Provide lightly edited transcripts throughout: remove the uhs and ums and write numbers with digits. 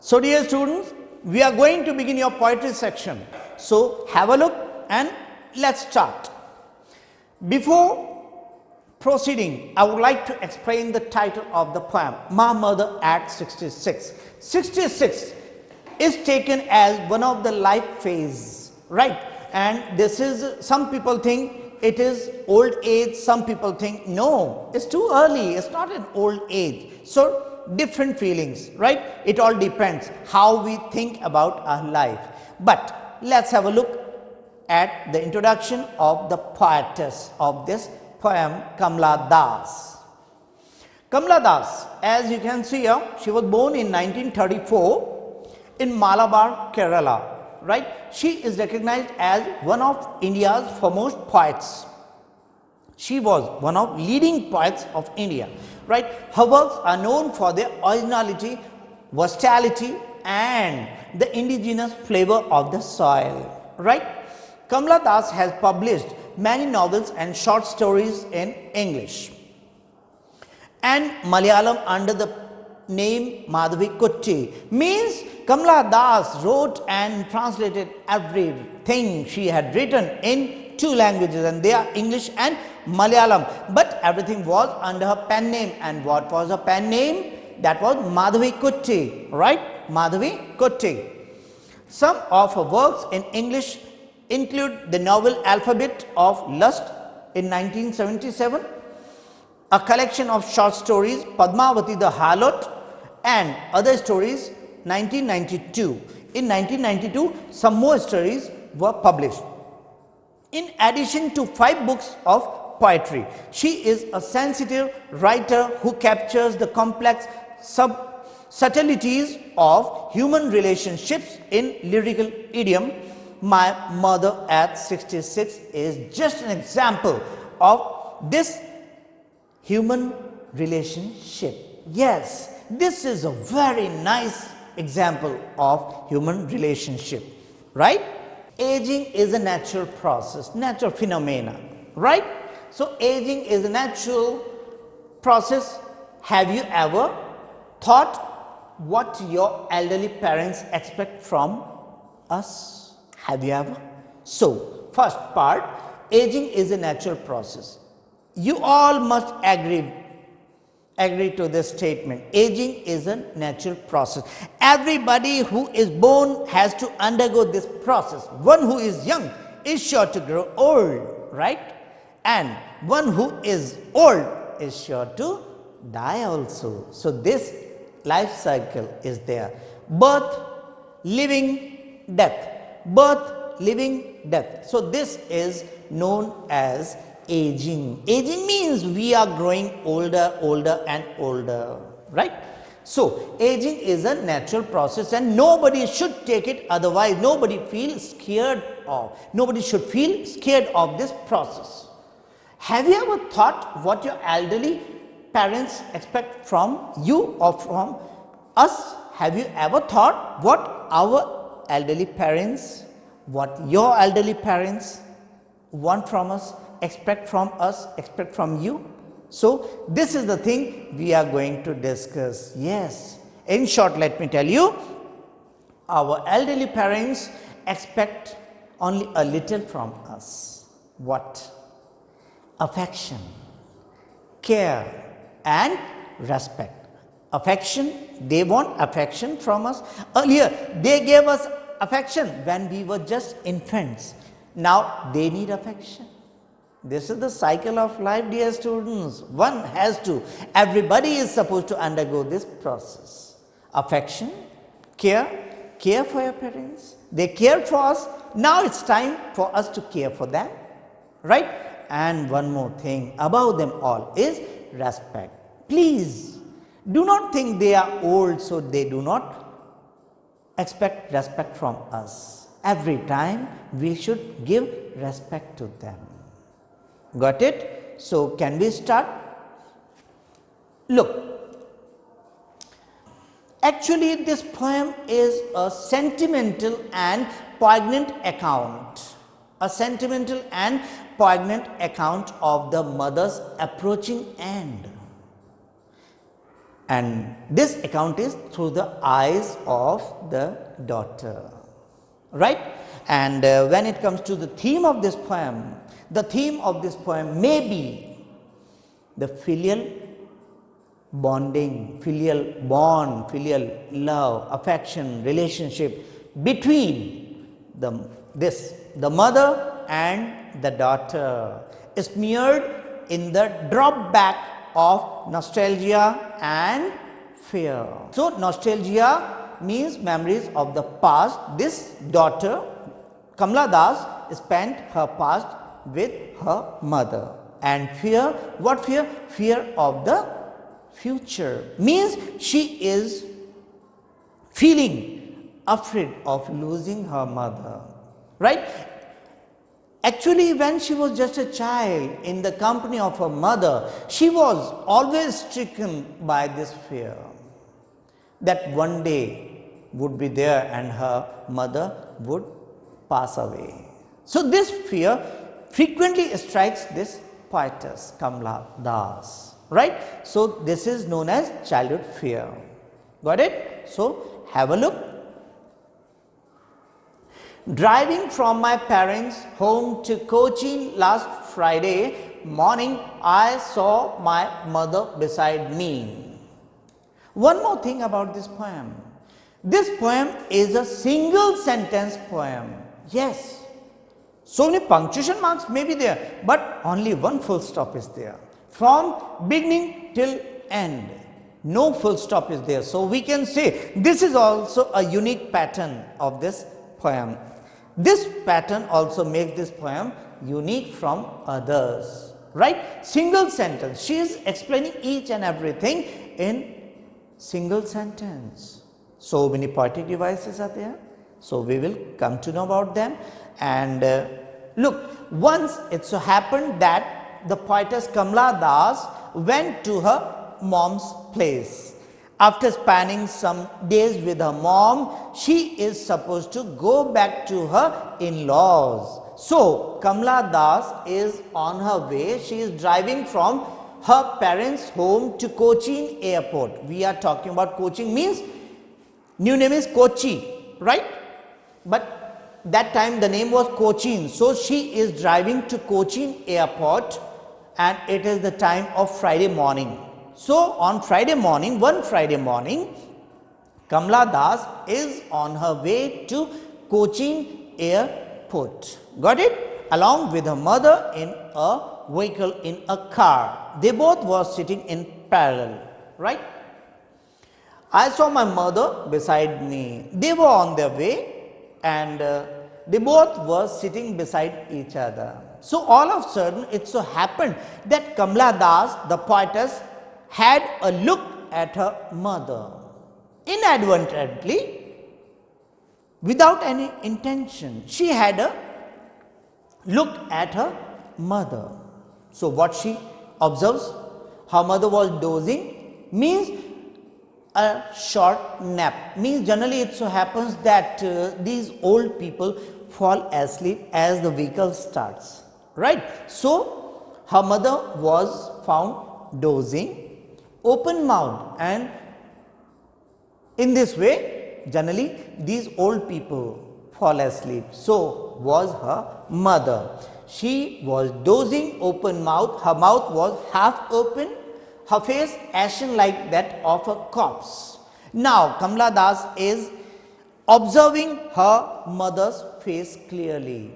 So dear students, we are going to begin your poetry section. So have a look and let's start. Before proceeding, I would like to explain the title of the poem, My Mother at 66. 66 is taken as one of the life phase, right? And this is, some people think it is old age, some people think no, it's too early, it's not an old age. So different feelings, right? It all depends how we think about our life. But let's have a look at the introduction of the poetess of this poem, Kamla Das. Kamla Das, as you can see here, she was born in 1934 in Malabar, Kerala, right? She is recognized as one of India's foremost poets. She was one of leading poets of India, right? Her works are known for their originality, versatility and the indigenous flavor of the soil, right? Kamla Das has published many novels and short stories in English and Malayalam under the name Madhavi Kutti. Means Kamla Das wrote and translated everything she had written in two languages, and they are English and Malayalam, but everything was under her pen name. And what was her pen name? That was Madhavi Kutti, right? Madhavi Kutti. Some of her works in English include the novel Alphabet of Lust in 1977, a collection of short stories Padmavati the Harlot and other stories 1992. In 1992, some more stories were published. In addition to 5 books of poetry, she is a sensitive writer who captures the complex subtleties of human relationships in lyrical idiom. My Mother at 66 is just an example of this human relationship. Yes, this is a very nice example of human relationship, right? Aging is a natural process, natural phenomena, right? So aging is a natural process. Have you ever thought what your elderly parents expect from us? Have you ever? So first part, aging is a natural process. You all must agree to this statement. Aging is a natural process. Everybody who is born has to undergo this process. One who is young is sure to grow old, right? And one who is old is sure to die also. So this life cycle is there. Birth, living, death. Birth, living, death. So this is known as aging. Aging means we are growing older, older and older, right? So aging is a natural process and nobody should take it otherwise. Nobody feels scared of. Nobody should feel scared of this process. Have you ever thought what your elderly parents expect from you or from us? Have you ever thought what our elderly parents, what your elderly parents want from us, expect from us, expect from you? So this is the thing we are going to discuss. Yes, in short, let me tell you, our elderly parents expect only a little from us. What? Affection, care and respect. Affection, they want affection from us. Earlier they gave us affection when we were just infants. Now they need affection. This is the cycle of life, dear students. One has to, everybody is supposed to undergo this process. Affection, care for your parents. They cared for us. Now it's time for us to care for them, right? And one more thing above them all is respect. Please do not think they are old, so they do not expect respect from us. Every time we should give respect to them. Got it? So can we start? Look, actually this poem is a sentimental and poignant account. A sentimental and poignant account of the mother's approaching end. And this account is through the eyes of the daughter, right? And when it comes to the theme of this poem, the theme of this poem may be the filial bonding, filial bond, filial love, affection, relationship between the mother and the daughter, smeared in the drop back of nostalgia and fear. So, nostalgia means memories of the past. This daughter, Kamala Das, spent her past with her mother. And fear, what fear? Fear of the future, means she is feeling afraid of losing her mother, right? Actually, when she was just a child in the company of her mother, she was always stricken by this fear that one day would be there and her mother would pass away. So, this fear frequently strikes this poetess Kamala Das, right? So, this is known as childhood fear. Got it? So, have a look. Driving from my parents' home to Cochin last Friday morning, I saw my mother beside me. One more thing about this poem. This poem is a single sentence poem. Yes, so many punctuation marks may be there, but only one full stop is there. From beginning till end, no full stop is there. So, we can say this is also a unique pattern of this poem. This pattern also makes this poem unique from others, right? Single sentence. She is explaining each and everything in single sentence. So many poetic devices are there. So we will come to know about them. And look, once it so happened that the poetess Kamala Das went to her mom's place. After spending some days with her mom, she is supposed to go back to her in-laws. So, Kamala Das is on her way. She is driving from her parents' home to Cochin airport. We are talking about Cochin, means new name is Kochi, right? But that time the name was Cochin. So, she is driving to Cochin airport and it is the time of Friday morning. So, on Friday morning, one Friday morning, Kamala Das is on her way to Cochin airport. Got it? Along with her mother in a vehicle, in a car. They both were sitting in parallel, right? I saw my mother beside me. They were on their way and they both were sitting beside each other. So, all of a sudden, it so happened that Kamala Das, the poetess, had a look at her mother inadvertently, without any intention. She had a look at her mother. So, what she observes? Her mother was dozing, means a short nap, means generally it so happens that these old people fall asleep as the vehicle starts, right? So, her mother was found dozing, open mouthed, and in this way generally these old people fall asleep. So, was her mother. She was dozing, open mouth, her mouth was half open, her face ashen like that of a corpse. Now, Kamala Das is observing her mother's face clearly,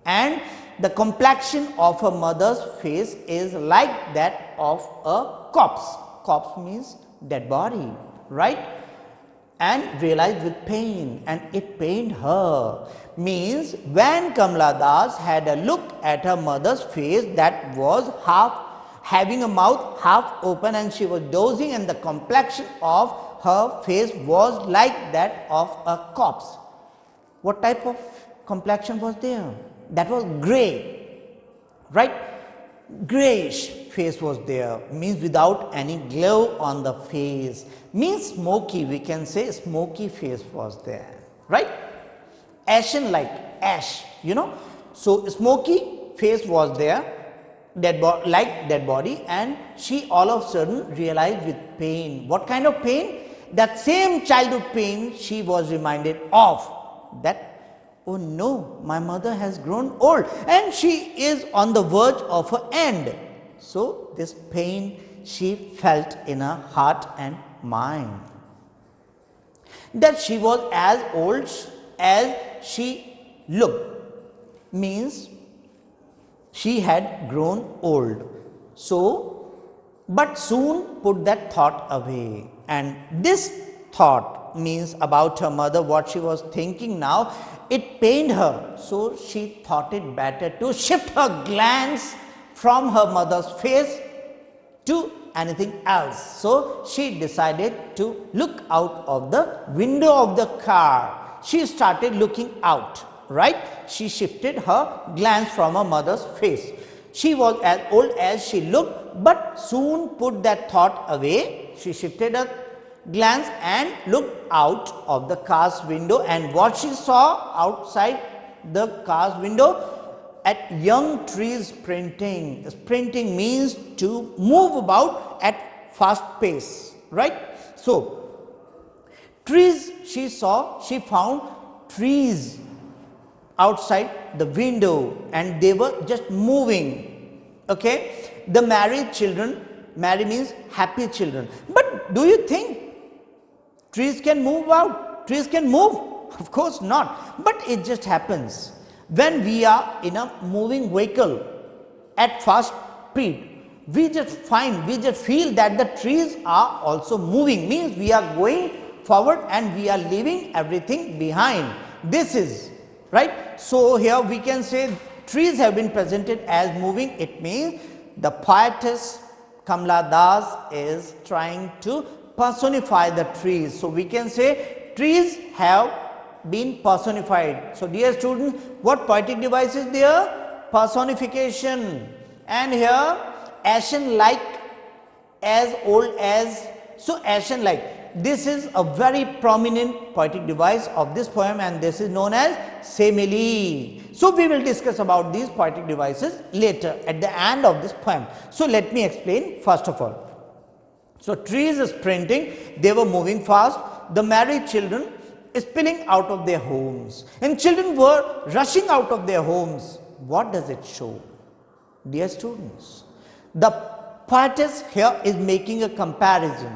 and the complexion of her mother's face is like that of a corpse. Corpse means dead body, right? And realized with pain, and it pained her. Means when Kamala Das had a look at her mother's face that was having a mouth half open and she was dozing, and the complexion of her face was like that of a corpse. What type of complexion was there? That was grey, right? Greyish face was there, means without any glow on the face, means smoky, we can say smoky face was there, right? Ashen like ash, you know. So, smoky face was there, like dead body, and she all of a sudden realized with pain. What kind of pain? That same childhood pain she was reminded of, that, oh no, my mother has grown old and she is on the verge of her end. So this pain she felt in her heart and mind, that she was as old as she looked, means she had grown old. So, but soon put that thought away, and this thought means about her mother, what she was thinking now, it pained her. So she thought it better to shift her glance from her mother's face to anything else. So she decided to look out of the window of the car. She started looking out, right? She shifted her glance from her mother's face. She was as old as she looked, but soon put that thought away. She shifted her glance and looked out of the car's window, and what she saw outside the car's window, at young trees sprinting. Sprinting means to move about at fast pace, right? So trees she saw, she found trees outside the window and they were just moving. Okay, the married children, married means happy children. But do you think trees can move out? Trees can move? Of course not. But it just happens. When we are in a moving vehicle at fast speed, we just feel that the trees are also moving, means we are going forward and we are leaving everything behind. This is right. So here we can say trees have been presented as moving. It means the poetess Kamala Das is trying to personify the trees. So we can say trees have been personified. So dear students, what poetic device is there? Personification. And here ashen like, as old as, so ashen like. This is a very prominent poetic device of this poem, and this is known as simile. So we will discuss about these poetic devices later at the end of this poem. So let me explain first of all. So trees sprinting, they were moving fast. The married children spilling out of their homes, and children were rushing out of their homes. What does it show? Dear students, the poetess here is making a comparison,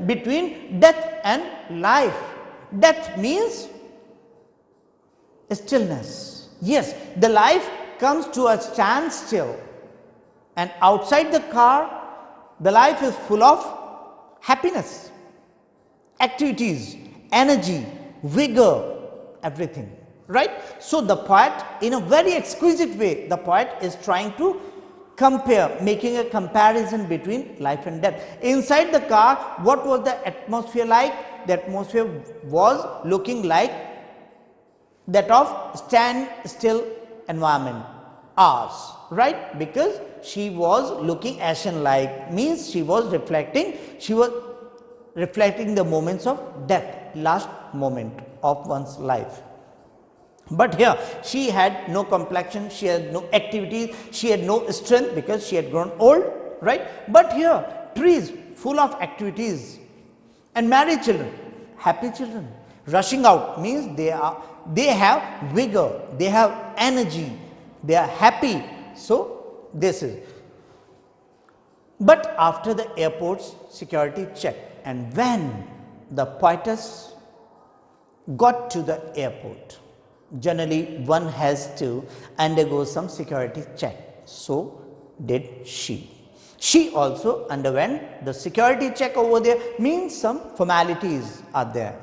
between death and life. Death means stillness. Yes, the life comes to a standstill, and outside the car, the life is full of happiness, activities, energy, vigor, everything, right? So the poet, in a very exquisite way, the poet is trying to compare, making a comparison between life and death. Inside the car, what was the atmosphere like? The atmosphere was looking like that of standstill environment, ours, right? Because she was looking ashen like, means she was reflecting the moments of death, last moment of one's life. But here she had no complexion, she had no activity, she had no strength because she had grown old, right? But here trees full of activities, and married children, happy children, rushing out, means they have vigor, they have energy, they are happy. So this is. But after the airport's security check, and when the poetess got to the airport, generally one has to undergo some security check. So did she. She also underwent the security check over there, means some formalities are there.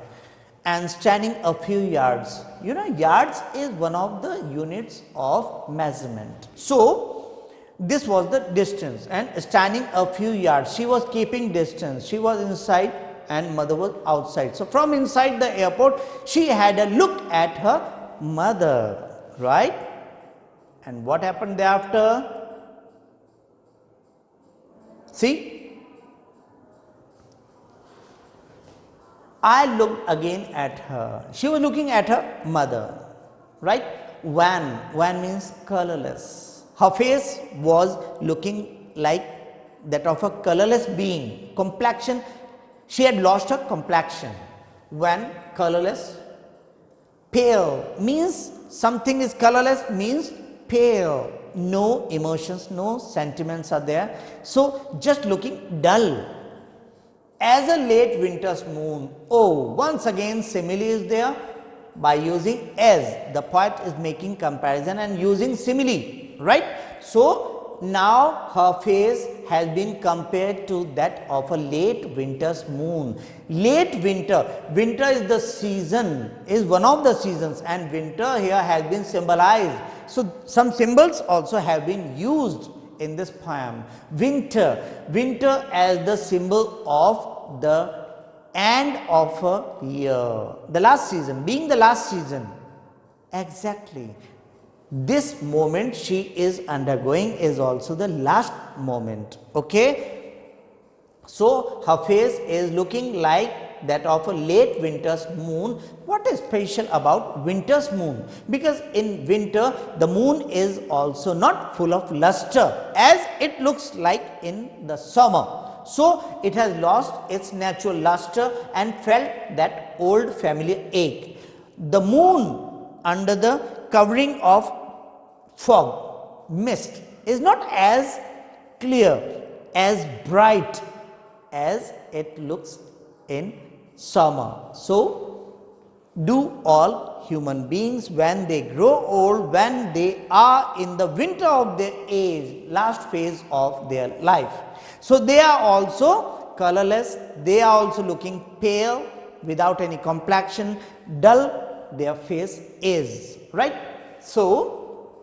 And standing a few yards, you know, yards is one of the units of measurement. So this was the distance, and standing a few yards, she was keeping distance. She was inside and mother was outside. So from inside the airport, she had a look at her mother, right? And what happened thereafter? See, I looked again at her. She was looking at her mother, right? Wan means colorless. Her face was looking like that of a colorless being. Complexion, she had lost her complexion. Wan, colorless. Pale means something is colorless, means pale. No emotions, no sentiments are there. So just looking dull. As a late winter's moon. Oh, once again simile is there. By using as, the poet is making comparison and using simile, right? So now her face has been compared to that of a late winter's moon. Late winter, winter is the season, is one of the seasons, and winter here has been symbolized. So some symbols also have been used in this poem. Winter, winter as the symbol of the end of a year, the last season, being the last season. Exactly, this moment she is undergoing is also the last moment. Okay, so her face is looking like that of a late winter's moon. What is special about winter's moon? Because in winter the moon is also not full of luster as it looks like in the summer. So it has lost its natural luster and felt that old familiar ache. The moon under the covering of fog, mist, is not as clear, as bright as it looks in summer. So do all human beings when they grow old, when they are in the winter of their age, last phase of their life. So they are also colorless, they are also looking pale, without any complexion, dull their face is, right? So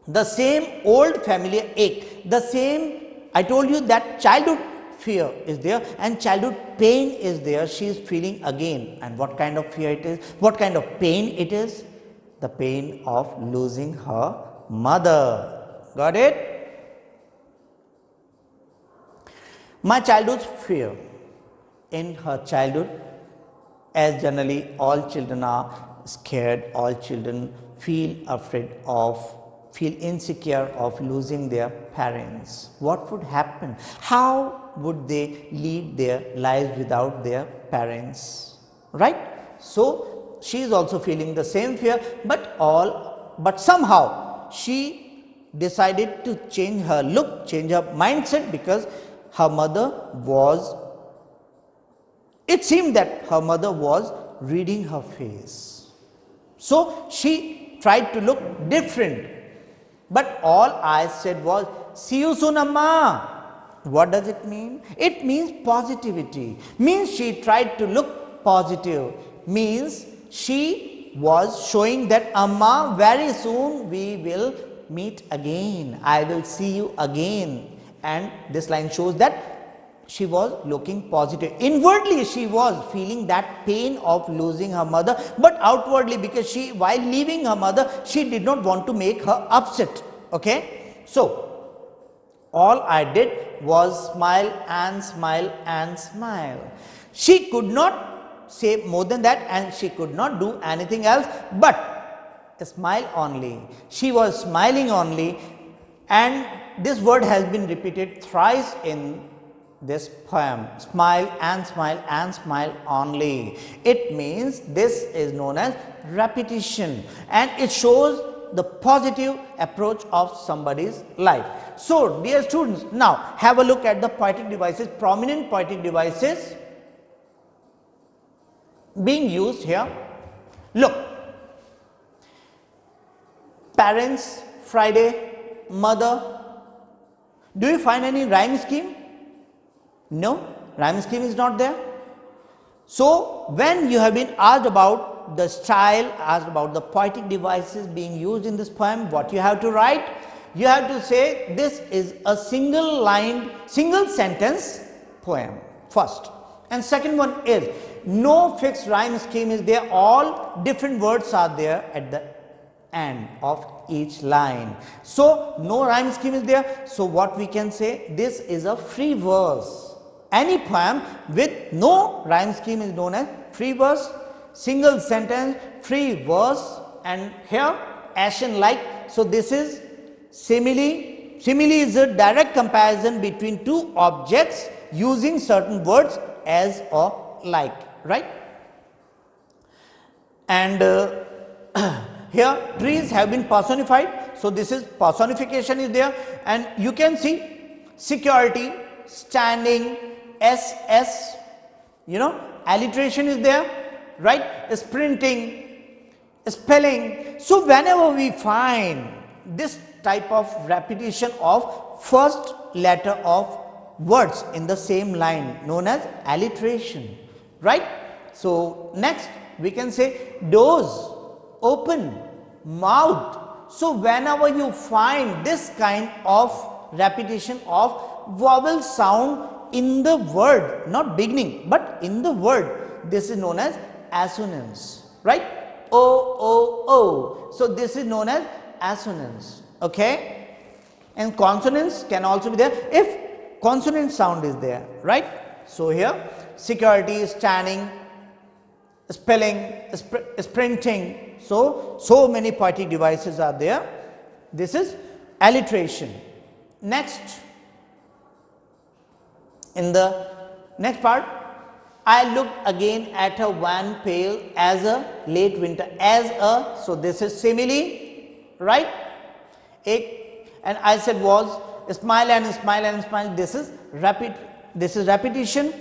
the same old familiar ache, the same, I told you that childhood fear is there and childhood pain is there, she is feeling again. And what kind of fear it is, what kind of pain it is? The pain of losing her mother. Got it? My childhood's fear. In her childhood, as generally all children are scared, all children feel afraid of, feel insecure of losing their parents. What would happen? How would they lead their lives without their parents? Right? So she is also feeling the same fear, but somehow she decided to change her look, change her mindset, because her mother was, it seemed that her mother was reading her face. So she tried to look different. But all I said was, see you soon, Amma. What does it mean? It means positivity. Means she tried to look positive. Means she was showing that, Amma, very soon we will meet again. I will see you again. And this line shows that she was looking positive. Inwardly she was feeling that pain of losing her mother, but outwardly, because she, while leaving her mother, she did not want to make her upset. Okay, so all I did was smile and smile and smile. She could not say more than that and she could not do anything else but smile only. She was smiling only, and this word has been repeated thrice in this poem. Smile and smile and smile only. It means this is known as repetition, and it shows the positive approach of somebody's life. So dear students, now have a look at the poetic devices, prominent poetic devices being used here. Look, parents, Friday, mother. Do you find any rhyme scheme? No, rhyme scheme is not there. So when you have been asked about the style, asked about the poetic devices being used in this poem, what you have to write? You have to say this is a single line, single sentence poem first. And second one is no fixed rhyme scheme is there, all different words are there at the end of each line. So no rhyme scheme is there. So what we can say, this is a free verse. Any poem with no rhyme scheme is known as free verse, single sentence, free verse. And here ashen like. So this is simile. Simile is a direct comparison between two objects using certain words as or like, right? And here trees have been personified. So this is personification is there, and you can see security, standing, SS, alliteration is there, right? Sprinting, spelling. So whenever we find this type of repetition of first letter of words in the same line, known as alliteration, right? So next we can say doors, open, mouth. So whenever you find this kind of repetition of vowel sound in the word, not beginning but in the word, this is known as assonance, right? O, O, O. So this is known as assonance, okay? And consonants can also be there if consonant sound is there, right? So here security, standing, spelling, sprinting. So many poetic devices are there. This is alliteration. Next, in the next part, I looked again at her wan pale as a late winter, as a, so this is simile, right? And I said was smile and smile and smile. This is repetition,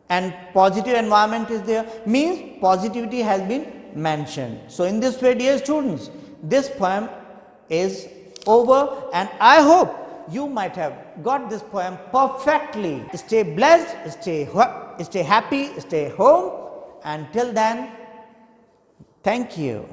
and positive environment is there, means positivity has been mentioned. So in this way, dear students, this poem is over, and I hope you might have got this poem perfectly. Stay blessed, stay happy, stay home. Until then, thank you.